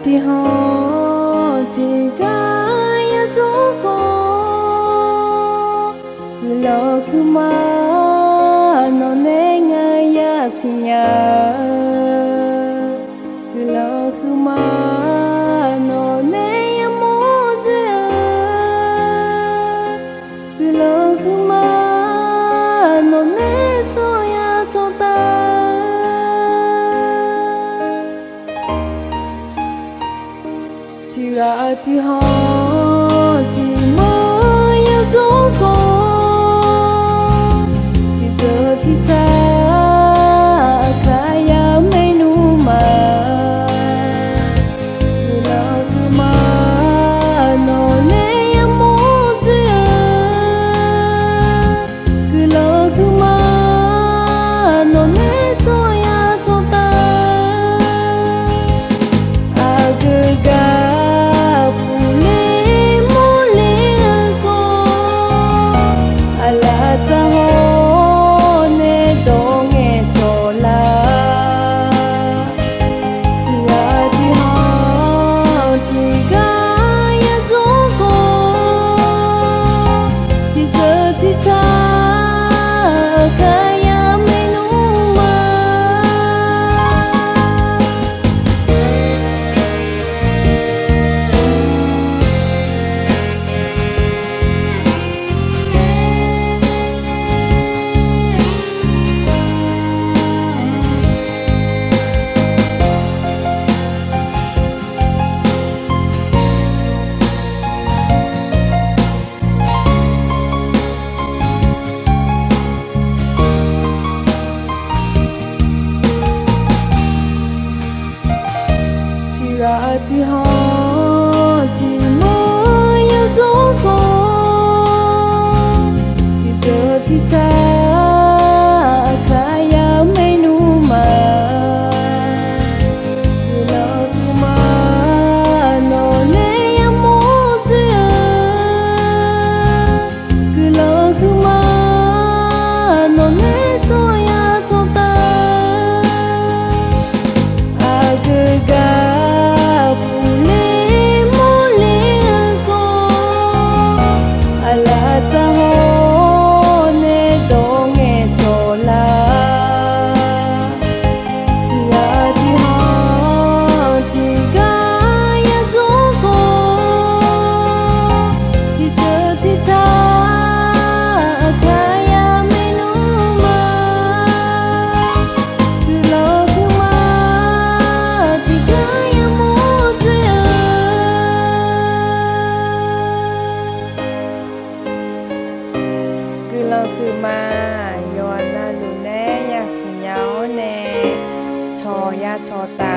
ti ho ti ga ya zo ko lo khu ma no ne nga ya sinya lo khu ma no ne ya mo je lo khu ma no ne cho ya cho ta ti ga ti ho ti mo ya zo ko ti zo ti ta ka ya me nu ma ti lo tu ma no ne ya mo je ti lo tu ma no ne cho ya cho ta a ga ti ho ti mo ya zo ko ti zo ti ta ka ya me nu ma ti lo tu ma no ne ya mo je ti lo tu ma no ne cho ya cho ta a gaคือมาโยนนาลูแน่อยากสิเหงาแน่ชอยาชอตา